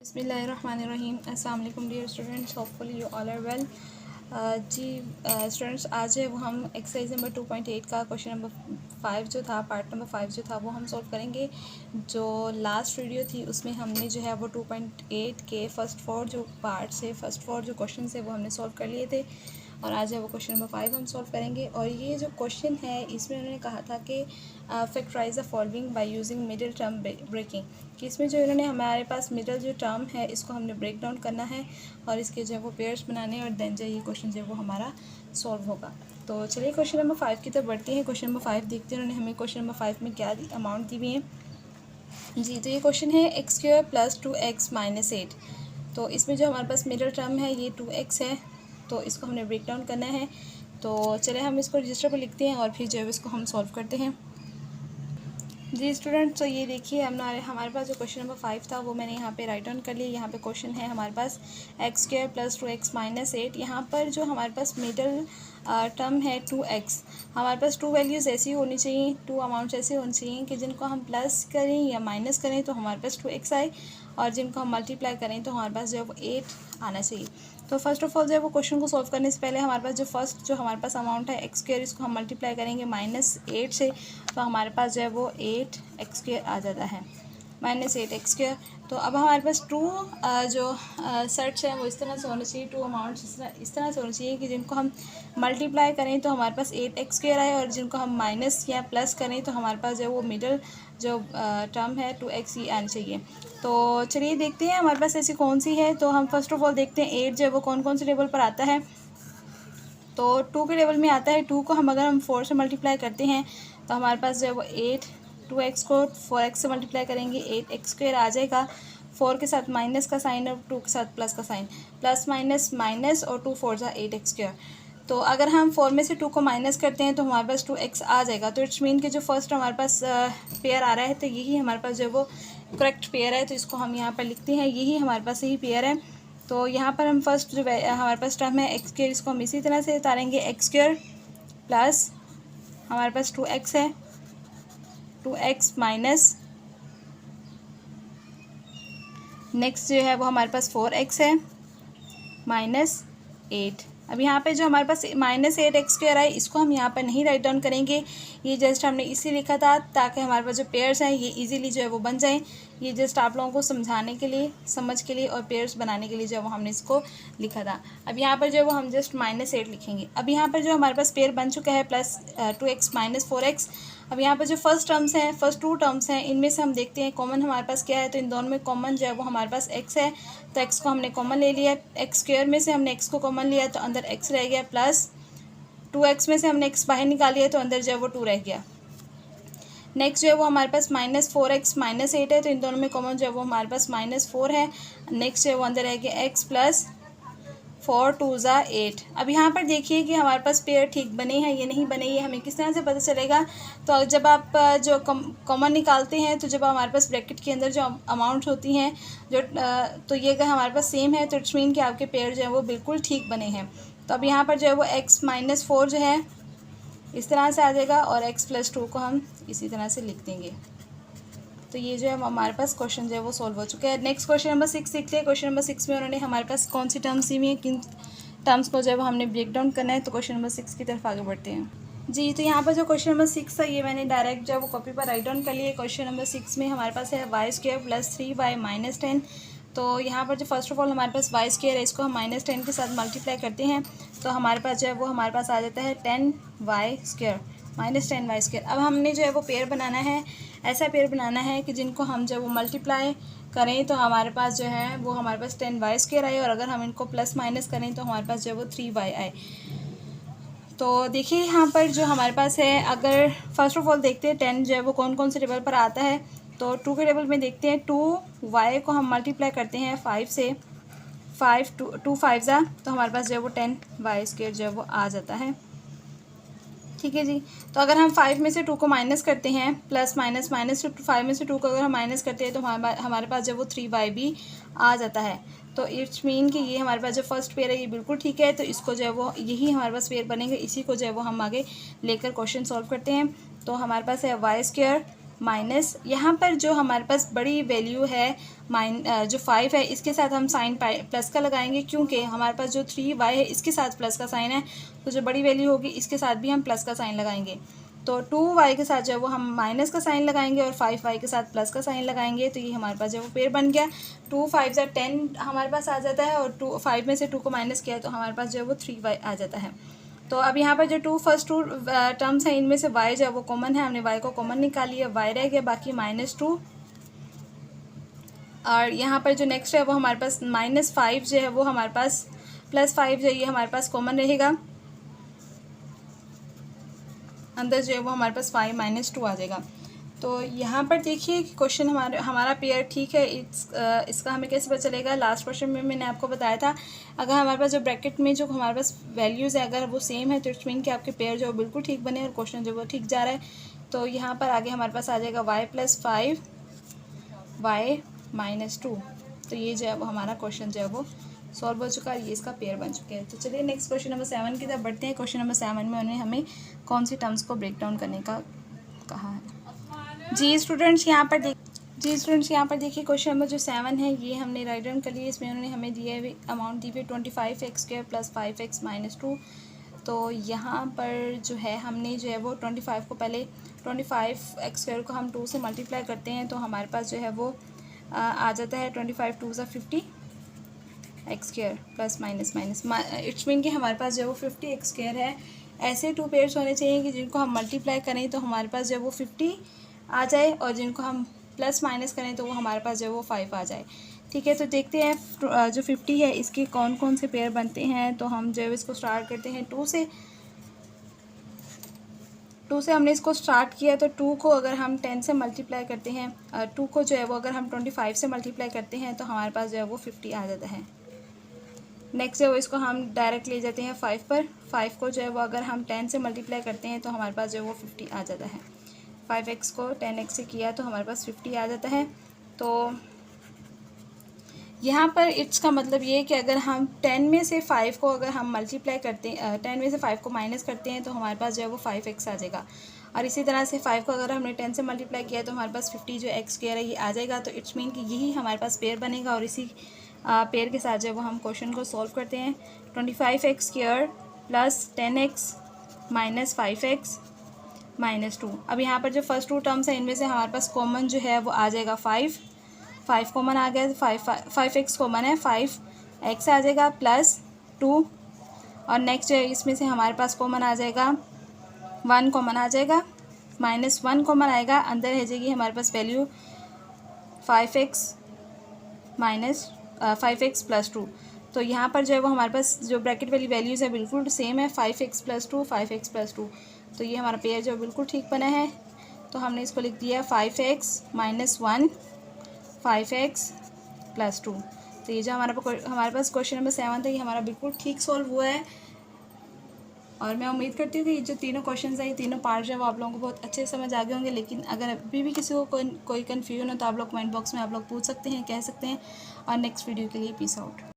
बिस्मिल्लाहिर्रहमानिर्रहीम। अस्सलाम वालेकुम dear students, hopefully you all are well. Students आज है वो हम एक्सरसाइज नंबर 2.8 का क्वेश्चन नंबर 5 जो था, पार्ट नंबर 5 जो था वो हम सॉल्व करेंगे। जो लास्ट वीडियो थी उसमें हमने जो है वो 2.8 के फर्स्ट 4 जो पार्ट्स है, फर्स्ट 4 जो क्वेश्चन है वो हमने सॉल्व कर लिए थे, और आज है वो क्वेश्चन नंबर 5 हम सॉल्व करेंगे। और ये जो क्वेश्चन है इसमें उन्होंने कहा था कि factorise the following by using middle term breaking, कि इसमें जो इन्होंने हमारे पास मिडिल जो टर्म है इसको हमने ब्रेक डाउन करना है और इसके जो है वो पेयर्स बनाने, और देन जो ये क्वेश्चन जो है वो हमारा सॉल्व होगा। तो चलिए क्वेश्चन नंबर 5 की तरफ बढ़ते हैं। क्वेश्चन नंबर 5 देखते हैं उन्होंने हमें क्वेश्चन नंबर 5 में क्या अमाउंट दी हुई है जी। तो ये क्वेश्चन है x² + 2x - 8। तो इसमें जो हमारे पास मिडिल टर्म है ये 2x है, तो इसको हमने ब्रेक डाउन करना है। तो चले हम इसको रजिस्टर पर लिखते हैं और फिर जो है इसको हम सॉल्व करते हैं जी स्टूडेंट। तो ये देखिए हमारे पास जो क्वेश्चन नंबर 5 था वो मैंने यहाँ पे राइट डाउन कर लिया। यहाँ पे क्वेश्चन है हमारे पास x² + 2x - 8। यहाँ पर जो हमारे पास मिडिल टर्म है 2x, हमारे पास 2 वैल्यूज़ ऐसी होनी चाहिए, 2 अमाउंट्स ऐसे होनी चाहिए कि जिनको हम प्लस करें या माइनस करें तो हमारे पास 2x आए, और जिनको हम मल्टीप्लाई करें तो हमारे पास जो है वो 8 आना चाहिए। तो फर्स्ट ऑफ ऑल जो है वो क्वेश्चन को सॉल्व करने से पहले हमारे पास जो हमारे पास अमाउंट है x², इसको हम मल्टीप्लाई करेंगे -8 से, तो हमारे पास जो है वो 8x² आ जाता है, -8x²। तो अब हमारे पास 2 जो सेट्स हैं वो इस तरह से होने चाहिए, 2 अमाउंट्स इस तरह से होने चाहिए कि जिनको हम मल्टीप्लाई करें तो हमारे पास 8x² आए, और जिनको हम माइनस या प्लस करें तो हमारे पास जो है वो मिडल जो टर्म है 2x ही आनी चाहिए। तो चलिए देखते हैं हमारे पास ऐसी कौन सी है। तो हम फर्स्ट ऑफ ऑल देखते हैं 8 जो है वो कौन कौन से टेबल पर आता है। तो 2 के टेबल में आता है। 2 को अगर हम 4 से मल्टीप्लाई करते हैं तो हमारे पास जो है वो 8, 2x को 4x से मल्टीप्लाई करेंगे 8x² आ जाएगा। 4 के साथ माइनस का साइन और 2 के साथ प्लस का साइन, प्लस माइनस माइनस, और 2 4 जा 8x²। तो अगर हम 4 में से 2 को माइनस करते हैं तो हमारे पास 2x आ जाएगा। तो इट्स मीन कि जो फर्स्ट हमारे पास पेयर आ रहा है तो यही हमारे पास जो है वो करेक्ट पेयर है। तो इसको हम यहाँ पर लिखते हैं, यही हमारे पास यही पेयर है। तो यहाँ पर हम फर्स्ट जो हमारे पास टर्म है x², इसको हम इसी तरह से उतारेंगे, x² प्लस हमारे पास 2x है, 2x माइनस नेक्स्ट जो है वो हमारे पास 4x है, -8। अब यहाँ पे जो हमारे पास -8x² है इसको हम यहाँ पर नहीं राइट डाउन करेंगे, ये जस्ट हमने इसी लिखा था ताकि हमारे पास जो पेयर्स हैं ये इजीली जो है वो बन जाएं। ये जस्ट आप लोगों को समझाने के लिए, समझ के लिए और पेयर्स बनाने के लिए जो है वो हमने इसको लिखा था। अब यहाँ पर जो है वो हम जस्ट -8 लिखेंगे। अब यहाँ पर जो हमारे पास पेयर बन चुका है +2x - 4x। अब यहाँ पर जो फर्स्ट टर्म्स हैं, फर्स्ट 2 टर्म्स हैं, इनमें से हम देखते हैं कॉमन हमारे पास क्या है। तो इन दोनों में कॉमन जो है वो हमारे पास x है, तो x को हमने कॉमन ले लिया। x² में से हमने x को कॉमन लिया तो अंदर x रह गया, प्लस 2x में से हमने x बाहर निकाल लिया तो अंदर जो है वो 2 रह गया। नेक्स्ट जो है वो हमारे पास -4x - 8 है, तो इन दोनों में कॉमन जो है वो हमारे पास -4 है। नेक्स्ट जो है वो अंदर रह गया x प्लस 4 2 जा 8। अब यहाँ पर देखिए कि हमारे पास पेयर ठीक बने हैं ये नहीं बने, ये हमें किस तरह से पता चलेगा। तो जब आप जो कॉमन निकालते हैं तो जब हमारे पास ब्रैकेट के अंदर जो अमाउंट होती हैं जो तो ये अगर हमारे पास सेम है तो इट्स मीन कि आपके पेयर जो है वो बिल्कुल ठीक बने हैं। तो अब यहाँ पर जो है वो x - 4 जो है इस तरह से आ जाएगा, और x + 2 को हम इसी तरह से लिख देंगे। तो ये जो है हमारे पास क्वेश्चन जो है वो सॉल्व हो चुका है। नेक्स्ट क्वेश्चन नंबर 6 देखते हैं। क्वेश्चन नंबर 6 में उन्होंने हमारे पास कौन सी टर्म्स दी हुई है, किन टर्म्स को जो है वो हमने ब्रेक डाउन करना है। तो क्वेश्चन नंबर 6 की तरफ आगे बढ़ते हैं जी। तो यहाँ पर जो क्वेश्चन नंबर 6 है ये मैंने डायरेक्ट जो है वो कॉपी पर राइट डाउन कर लिया। क्वेश्चन नंबर 6 में हमारे पास है y² + 3y - 10। तो यहाँ पर जो फर्स्ट ऑफ ऑल हमारे पास y² है इसको हम -10 के साथ मल्टीप्लाई करते हैं तो हमारे पास जो है वो हमारे पास आ जाता है 10y² -10y²। अब हमने जो है वो पेयर बनाना है, ऐसा पेयर बनाना है कि जिनको हम जब वो मल्टीप्लाई करें तो हमारे पास जो है वो हमारे पास 10y² आए, और अगर हम इनको प्लस माइनस करें तो हमारे पास जो है वो 3y आए। तो देखिए यहाँ पर जो हमारे पास है, अगर फर्स्ट ऑफ ऑल देखते हैं 10 जो है वो कौन कौन से टेबल पर आता है। तो 2 के टेबल में देखते हैं, 2y को हम मल्टीप्लाई करते हैं 5 से, 5 2 5 जा, तो हमारे पास जो है वो 10y² जो है वो आ जाता है। ठीक है जी। तो अगर हम 5 में से 2 को माइनस करते हैं, प्लस माइनस माइनस, तो 5 में से 2 को अगर हम माइनस करते हैं तो हमारे पास जो वो 3y भी आ जाता है। तो इट्स मीन कि ये हमारे पास जो फर्स्ट पेयर है ये बिल्कुल ठीक है। तो इसको जो है वो यही हमारे पास पेयर बनेंगे, इसी को जो है वो हम आगे लेकर क्वेश्चन सॉल्व करते हैं। तो हमारे पास है y² माइनस यहाँ पर जो हमारे पास बड़ी वैल्यू है जो 5 है इसके साथ हम साइन प्लस का लगाएंगे, क्योंकि हमारे पास जो 3y है इसके साथ प्लस का साइन है, तो जो बड़ी वैल्यू होगी इसके साथ भी हम प्लस का साइन लगाएंगे। तो 2y के साथ जो है वो हम माइनस का साइन लगाएंगे और 5y के साथ प्लस का साइन लगाएंगे। तो ये हमारे पास जो है वो पेयर बन गया। 2 5 ज़ा 10 हमारे पास आ जाता है और 5 में से 2 को माइनस किया तो हमारे पास जो है वो 3y आ जाता है। तो अब यहाँ पर जो फर्स्ट टू टर्म्स हैं इनमें से y जो है वो कॉमन है, हमने y को कॉमन निकाल लिया, y रह गया बाकी -2। और यहाँ पर जो नेक्स्ट है वो हमारे पास -5 जो है वो हमारे पास +5 जो ये हमारे पास कॉमन रहेगा, अंदर जो है वो हमारे पास 5 -2 आ जाएगा। तो यहाँ पर देखिए क्वेश्चन हमारा पेयर ठीक है। इसका हमें कैसे पता चलेगा? लास्ट क्वेश्चन में मैंने आपको बताया था, अगर हमारे पास जो ब्रैकेट में जो हमारे पास वैल्यूज़ है अगर वो सेम है तो इट्स मीन कि आपके पेयर जो बिल्कुल ठीक बने और क्वेश्चन जो वो ठीक जा रहा है। तो यहाँ पर आगे हमारे पास आ जाएगा y + 5 y -2। तो ये जो है वो हमारा क्वेश्चन जो है वो सॉल्व हो चुका है, ये इसका पेयर बन चुके हैं। तो चलिए नेक्स्ट क्वेश्चन नंबर 7 की तरफ बढ़ते हैं। क्वेश्चन नंबर 7 में उन्होंने हमें कौन सी टर्म्स को ब्रेक डाउन करने का कहा है। जी स्टूडेंट्स यहाँ पर देखिए क्वेश्चन नंबर जो 7 है ये हमने राइट डाउन कर लिया। इसमें उन्होंने हमें दिए हुए अमाउंट दी हुई 25x² + 5x - 2। तो यहाँ पर जो है हमने जो है वो 25 को पहले 25x² को हम 2 से मल्टीप्लाई करते हैं तो हमारे पास जो है वो आ जाता है 25 2 ज़ा 50 x² plus minus it's mean कि हमारे पास जो है वो 50 x² है। ऐसे 2 पेयर्स होने चाहिए कि जिनको हम मल्टीप्लाई करें तो हमारे पास जो है वो 50 आ जाए और जिनको हम प्लस माइनस करें तो वो हमारे पास जो है वो 5 आ जाए। ठीक है, तो देखते हैं जो 50 है इसके कौन कौन से पेयर बनते हैं। तो हम जो है इसको स्टार्ट करते हैं 2 से। 2 से हमने इसको स्टार्ट किया तो 2 को अगर हम 10 से मल्टीप्लाई करते हैं 2 को जो है वो अगर हम 25 से मल्टीप्लाई करते हैं तो हमारे पास जो है वो 50 आ जाता है। नेक्स्ट जो है वो इसको हम डायरेक्ट ले जाते हैं 5 पर। 5 को जो है वो अगर हम 10 से मल्टीप्लाई करते हैं तो हमारे पास जो है वो 50 आ जाता है। 5x को 10x से किया तो हमारे पास 50 आ जाता है। तो यहाँ पर इट्स का मतलब ये है कि अगर हम 10 में से 5 को अगर हम मल्टीप्लाई करते हैं 10 में से 5 को माइनस करते हैं तो हमारे पास जो है वो 5x आ जाएगा। और इसी तरह से 5 को अगर हमने 10 से मल्टीप्लाई किया तो हमारे पास 50 जो x² है ये आ जाएगा। तो इट्स मीन कि यही हमारे पास पेयर बनेगा और इसी पेयर के साथ जो है वो हम क्वेश्चन को सॉल्व करते हैं। 25x² + 10x - 5x - 2। अब यहाँ पर जो फर्स्ट 2 टर्म्स हैं इनमें से हमारे पास कॉमन जो है वो आ जाएगा 5 कॉमन आ गया। 5x कॉमन है, 5x आ जाएगा +2 और नेक्स्ट जो है इसमें से हमारे पास कॉमन आ जाएगा 1 कॉमन आ जाएगा, -1 कॉमन आएगा, अंदर रह जाएगी हमारे पास वैल्यू 5x + 2। तो यहाँ पर जो है वो हमारे पास जो ब्रैकेट वाली वैल्यूज़ है बिल्कुल सेम है, 5x + 2 5x + 2। तो ये हमारा पेयर जो बिल्कुल ठीक बना है। तो हमने इसको लिख दिया 5x - 1 5x + 2। तो ये जो हमारे पास क्वेश्चन नंबर 7 था ये हमारा बिल्कुल ठीक सॉल्व हुआ है। और मैं उम्मीद करती हूँ कि ये जो तीनों क्वेश्चंस हैं ये तीनों पार्ट जो है वो आप लोगों को बहुत अच्छे से समझ आ गए होंगे। लेकिन अगर अभी भी किसी को कोई कन्फ्यूजन हो तो आप लोग कमेंट बॉक्स में आप लोग पूछ सकते हैं, कह सकते हैं। और नेक्स्ट वीडियो के लिए पीस आउट।